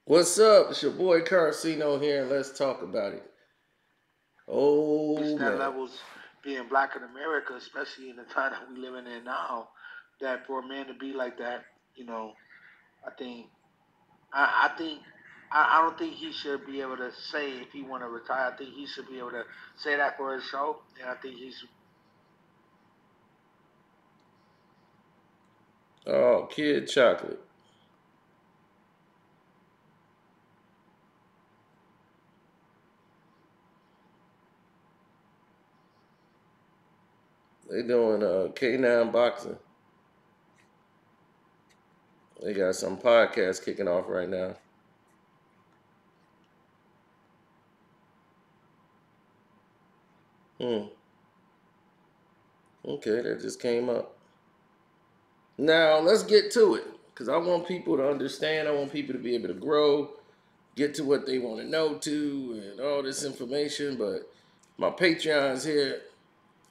What's up? It's your boy Carcino here, and let's talk about it. Reach Oh that man, levels being black in America, especially in the time that we living in now, that for a man to be like that, you know, I think I think I don't think he should be able to say if he want to retire. I think he should be able to say that for his show, and I think he's oh kid chocolate. They doing K9 boxing. They got some podcast kicking off right now. Hmm. Okay, that just came up. Now let's get to it, cause I want people to understand. I want people to be able to grow, get to what they want to know to, and all this information. But my Patreon's here.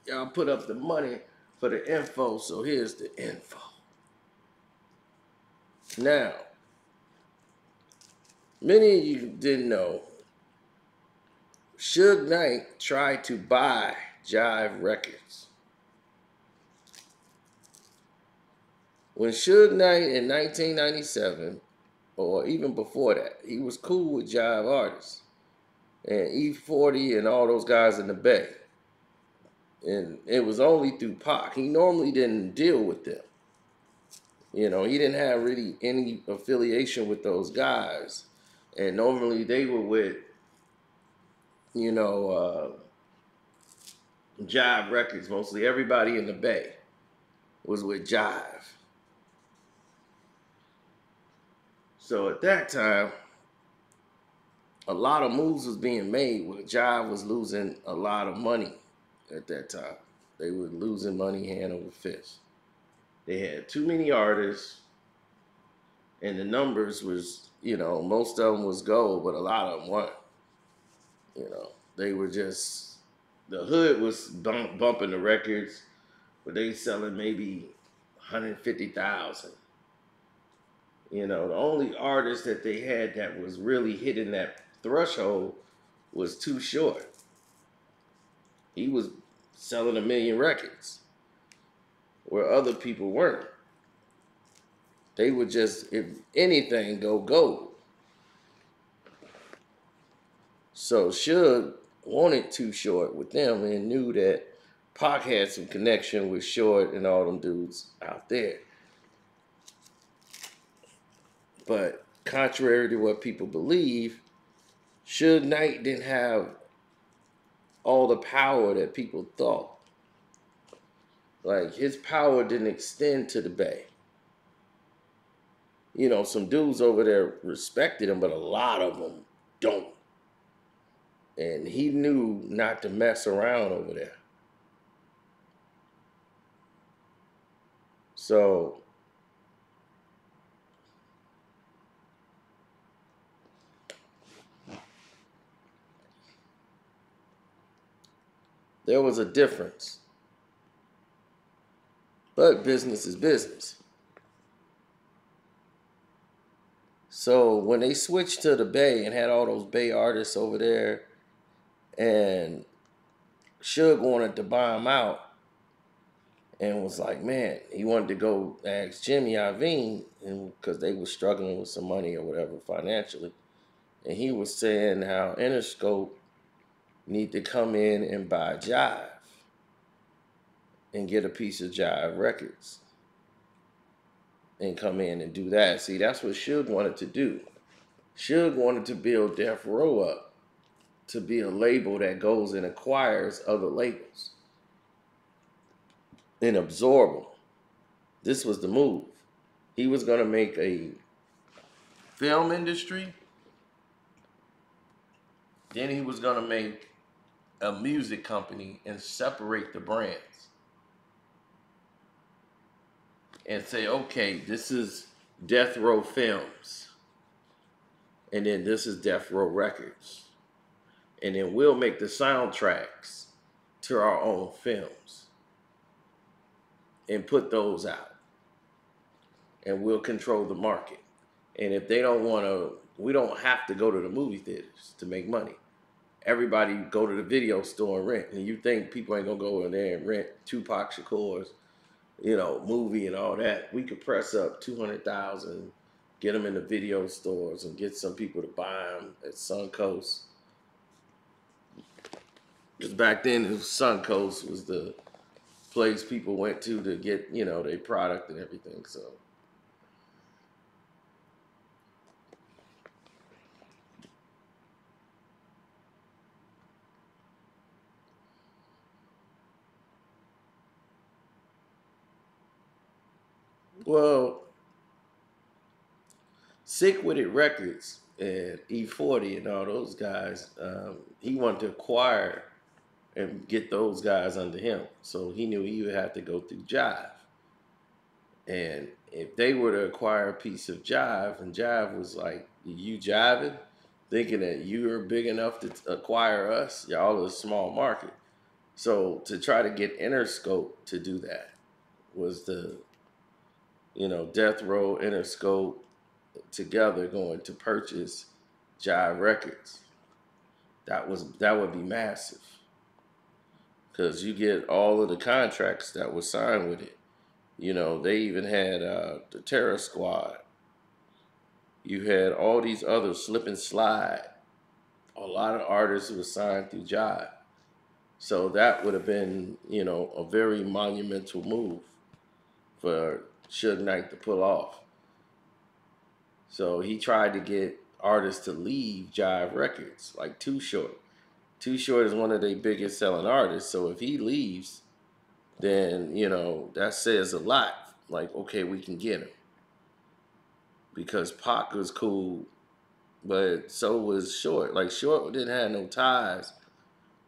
Y'all put up the money for the info, so here's the info. Now, many of you didn't know, Suge Knight tried to buy Jive Records. When Suge Knight in 1997, or even before that, he was cool with Jive artists and E40 and all those guys in the Bay. And it was only through Pac. He normally didn't deal with them. You know, he didn't have really any affiliation with those guys. And normally they were with, you know, Jive Records. Mostly everybody in the Bay was with Jive. So at that time, a lot of moves was being made where Jive was losing a lot of money at that time. They were losing money hand over fist. They had too many artists, and the numbers was, most of them was gold, but a lot of them weren't. They were just, the hood was bumping the records, but they selling maybe 150,000. The only artist that they had that was really hitting that threshold was Too Short. He was selling 1 million records, where other people weren't. They would just, if anything, go gold. So Suge wanted Too Short with them and knew that Pac had some connection with Short and all them dudes out there. But contrary to what people believe, Suge Knight didn't have all the power that people thought. Like, his power didn't extend to the Bay. Some dudes over there respected him, but a lot of them don't. And he knew not to mess around over there. So there was a difference. But business is business. So when they switched to the Bay and had all those Bay artists over there, and Suge wanted to buy them out, and was like, man, he wanted to go ask Jimmy Iovine, and because they were struggling with some money or whatever financially, and he was saying how Interscope need to come in and buy Jive and get a piece of Jive Records and come in and do that. See, that's what Suge wanted to do. Suge wanted to build Death Row up to be a label that goes and acquires other labels and absorb them. This was the move. He was going to make a film industry, then he was going to make a music company and separate the brands and say, okay, this is Death Row Films, and then this is Death Row Records, and then we'll make the soundtracks to our own films and put those out, and we'll control the market. And if they don't want to, we don't have to go to the movie theaters to make money. Everybody go to the video store and rent. And you think people ain't gonna go in there and rent Tupac Shakur's, movie and all that? We could press up 200,000, get them in the video stores, and get some people to buy them at Suncoast. Because back then, Suncoast was the place people went to get, their product and everything. So. Well, Sick With It Records and E40 and all those guys, he wanted to acquire and get those guys under him. So he knew he would have to go through Jive. And if they were to acquire a piece of Jive, and Jive was like, you jiving? Thinking that you're big enough to acquire us? Y'all are a small market. So to try to get Interscope to do that was the, Death Row, Interscope together going to purchase Jive Records. That would be massive. Because you get all of the contracts that were signed with it. They even had the Terror Squad. You had all these other Slip and Slide. A lot of artists who were signed through Jive. So that would have been, a very monumental move for Suge Knight to pull off. So he tried to get artists to leave Jive Records, like Too Short. Too Short is one of their biggest selling artists. So if he leaves, then, that says a lot. Like, okay, we can get him. Because Pac was cool, but so was Short. Like, Short didn't have no ties.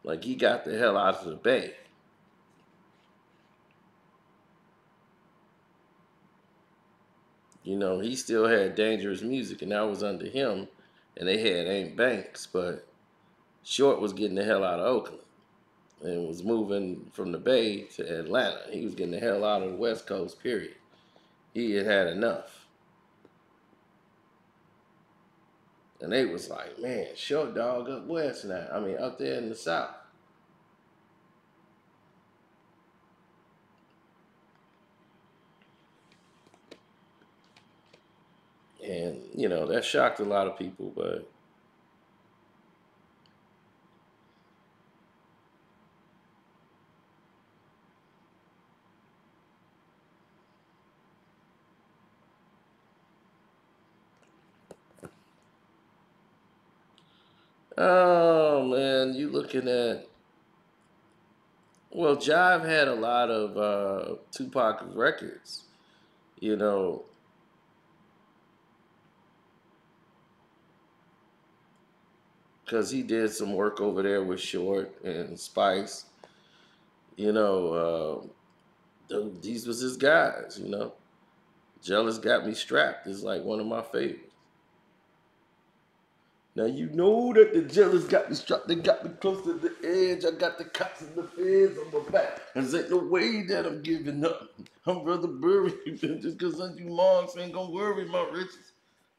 Like, he got the hell out of the Bay. He still had Dangerous Music, and that was under him. And they had Ain't Banks, but Short was getting the hell out of Oakland and was moving from the Bay to Atlanta. He was getting the hell out of the West Coast, period. He had enough. And they was like, man, Short Dog up west now. I mean, up there in the South. And, that shocked a lot of people, but oh man, you looking at, well, Jive had a lot of Tupac records, because he did some work over there with Short and Spice. These was his guys. Jealous Got Me Strapped is like one of my favorites. Now you know that the Jealous got me strapped. They got me close to the edge. I got the cops and the feds on my back. There's ain't no way that I'm giving up. I'm rather bury you just because you monks ain't gonna worry my riches.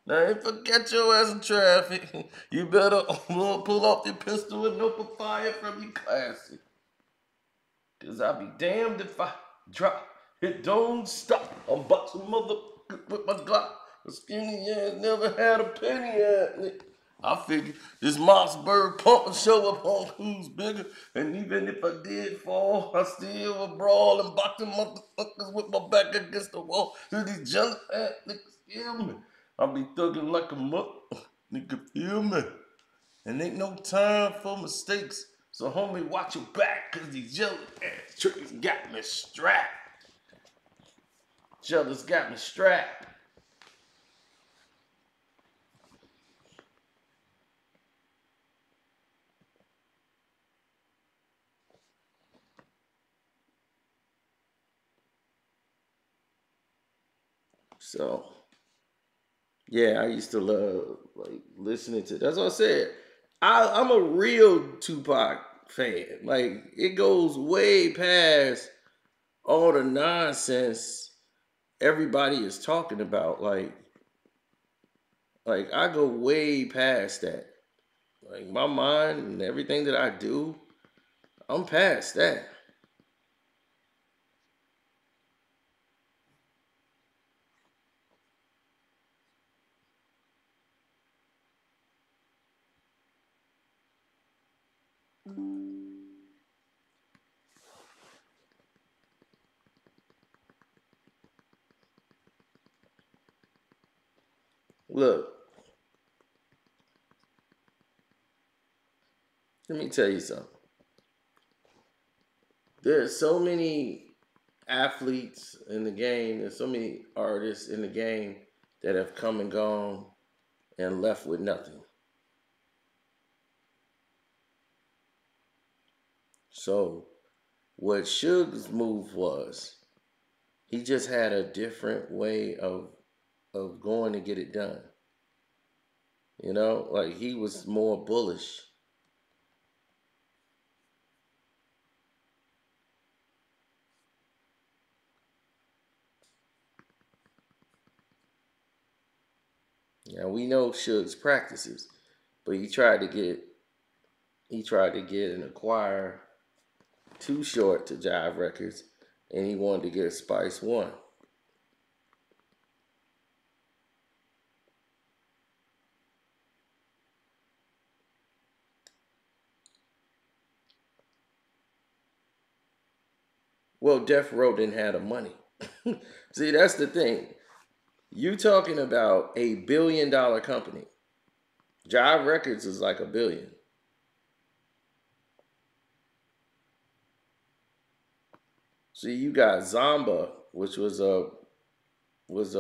Now if I catch your ass in traffic, you better pull off your pistol and open fire from your classic. Cause I'll be damned if I drop. It don't stop. I'm boxing motherfuckers with my Glock. A skinny ass never had a penny at me. I figured this Mossberg pump will show up on who's bigger. And even if I did fall, I still would brawl and box them motherfuckers with my back against the wall. So these jealous ass niggas feel me. I be thugging like a mother. Nigga feel me. And ain't no time for mistakes. So homie, watch your back, cause these jealous ass tricks got me strapped. Jealous got me strapped. So, yeah, I used to love listening to. That's what I said. I'm a real Tupac fan. Like it goes way past all the nonsense everybody is talking about. Like Like I go way past that. Like my mind and everything that I do, I'm past that. Look, let me tell you something. There's so many athletes in the game, there's so many artists in the game that have come and gone and left with nothing. So what Suge's move was, he just had a different way of going to get it done. You know, like he was more bullish. Now we know Suge's practices, but he tried to get and acquire Too Short to Jive Records, and he wanted to get Spice One. Well, Death Row didn't have the money. See, that's the thing. You talking about $1 billion company. Jive Records is like $1 billion. See, you got Zamba, which was a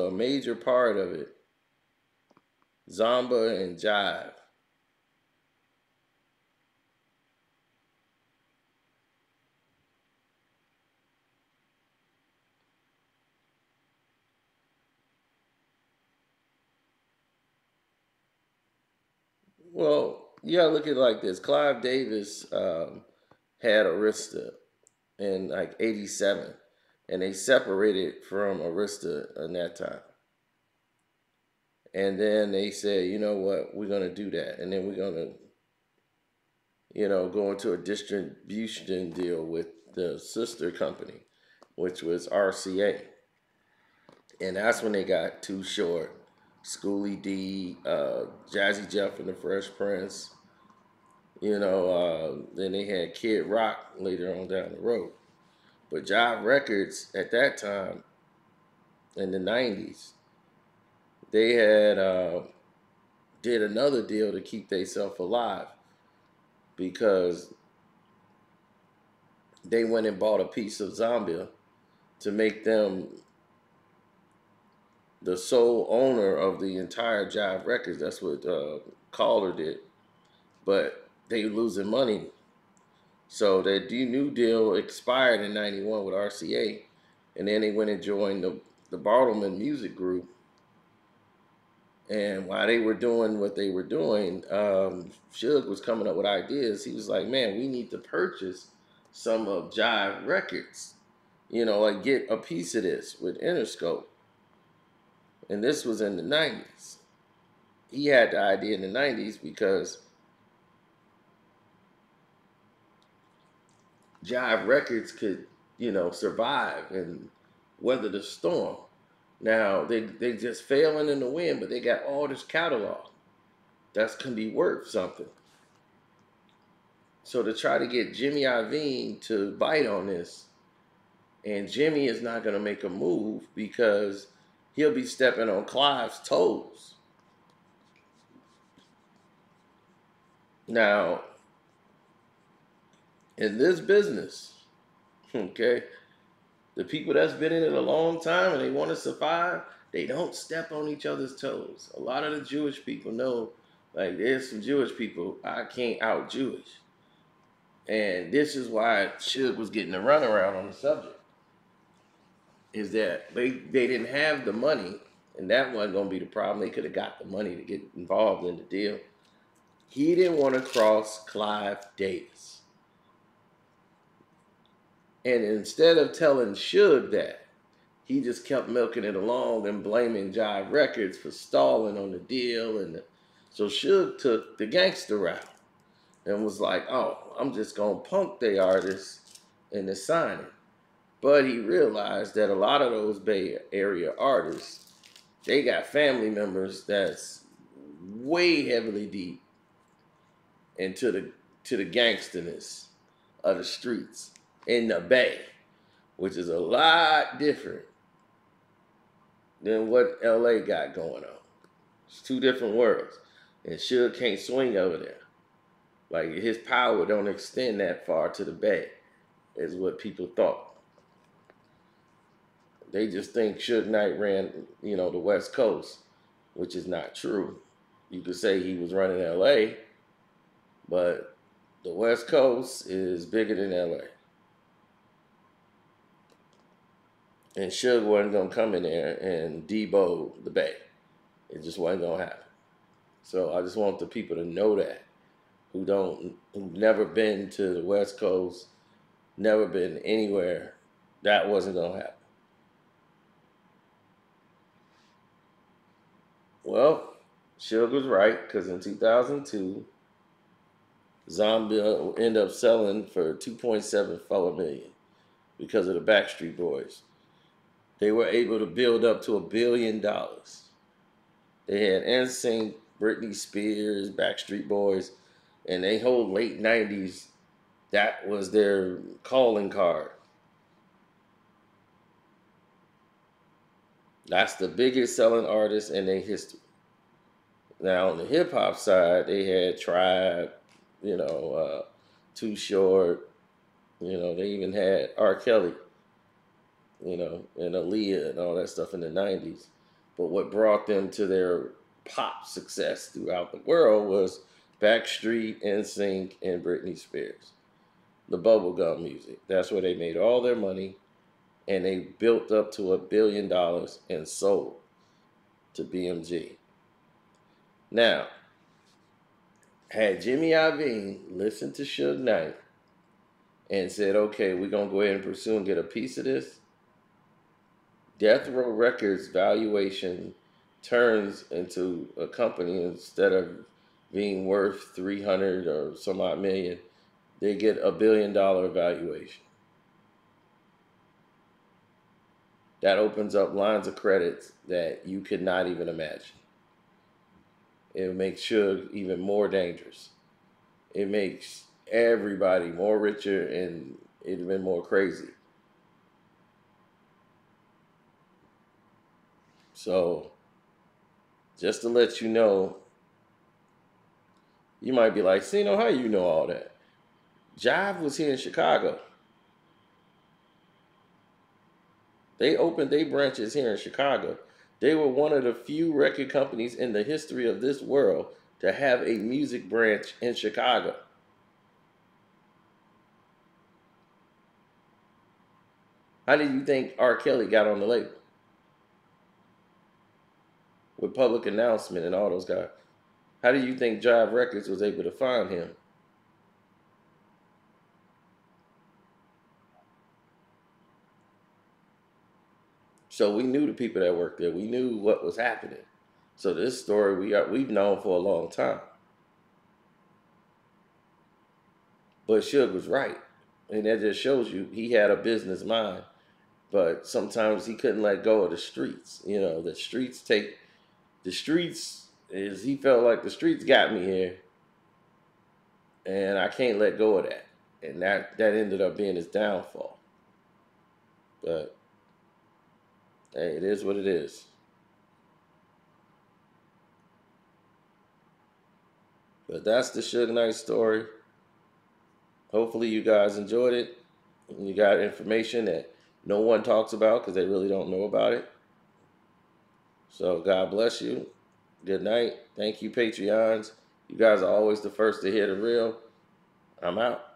major part of it. Zamba and Jive. Well, you gotta look at it like this. Clive Davis had Arista in like '87, and they separated from Arista in that time. And then they said, you know what, we're gonna do that, and then we're gonna, go into a distribution deal with the sister company, which was RCA, and that's when they got Too Short, Schoolie D, Jazzy Jeff and the Fresh Prince. Then they had Kid Rock later on down the road. But Jive Records at that time in the '90s, they had did another deal to keep themselves alive because they went and bought a piece of Zambia to make them the sole owner of the entire Jive Records. That's what Caller did. But they losing money. So that new deal expired in '91 with RCA. And then they went and joined the Bartleman Music Group. And while they were doing what they were doing, Suge was coming up with ideas. He was like, man, we need to purchase some of Jive Records. Like get a piece of this with Interscope. And this was in the '90s. He had the idea in the '90s because Jive Records could, survive and weather the storm. Now they just failing in the wind, but they got all this catalog that's gonna be worth something. So to try to get Jimmy Iovine to bite on this, and Jimmy is not gonna make a move because he'll be stepping on Clive's toes. Now, in this business, okay, the people that's been in it a long time and they want to survive, they don't step on each other's toes. A lot of the Jewish people know, like, there's some Jewish people, I can't out Jewish. And this is why Suge was getting a runaround on the subject. Is that they didn't have the money, and that wasn't going to be the problem. They could have got the money to get involved in the deal. He didn't want to cross Clive Davis. And instead of telling Suge that, he just kept milking it along and blaming Jive Records for stalling on the deal. And so Suge took the gangster route and was like, oh, I'm just going to punk the artists into signing. But he realized that a lot of those Bay Area artists, they got family members that's way heavily deep into the gangsterness of the streets in the Bay, which is a lot different than what LA got going on. It's two different worlds. And Suge can't swing over there. Like his power don't extend that far to the Bay, is what people thought. They just think Suge Knight ran, the West Coast, which is not true. You could say he was running LA, but the West Coast is bigger than LA. And Suge wasn't gonna come in there and debo the Bay. It just wasn't gonna happen. So I just want the people to know that, who've never been to the West Coast, never been anywhere, that wasn't gonna happen. Well, Suge was right, because in 2002, Zombie ended up selling for $2.74 million because of the Backstreet Boys. They were able to build up to $1 billion. They had NSYNC, Britney Spears, Backstreet Boys, and they whole late 90s, that was their calling card. That's the biggest selling artist in their history. Now, on the hip hop side, they had Tribe, Too Short, they even had R. Kelly, and Aaliyah and all that stuff in the 90s. But what brought them to their pop success throughout the world was Backstreet, NSYNC, and Britney Spears. The bubblegum music. That's where they made all their money, and they built up to $1 billion and sold to BMG. Now, had Jimmy Iovine listened to Suge Knight and said, okay, we're going to go ahead and pursue and get a piece of this, Death Row Records valuation turns into a company, instead of being worth 300 or some odd million, they get $1 billion valuation. That opens up lines of credits that you could not even imagine. It makes Suge even more dangerous. It makes everybody more richer and even more crazy. So, just to let you know, you might be like, Sino, how you know all that? Jive was here in Chicago. They opened their branches here in Chicago. They were one of the few record companies in the history of this world to have a music branch in Chicago. How do you think R. Kelly got on the label? With public announcement and all those guys. How do you think Jive Records was able to find him? So we knew the people that worked there. We knew what was happening. So this story we've known for a long time. But Suge was right. And that just shows you he had a business mind. But sometimes he couldn't let go of the streets. The streets is, he felt like the streets got me here. And I can't let go of that. And that ended up being his downfall. But hey, it is what it is. But that's the Suge Knight story. Hopefully you guys enjoyed it. And you got information that no one talks about because they really don't know about it. So God bless you. Good night. Thank you, Patreons. You guys are always the first to hear the real. I'm out.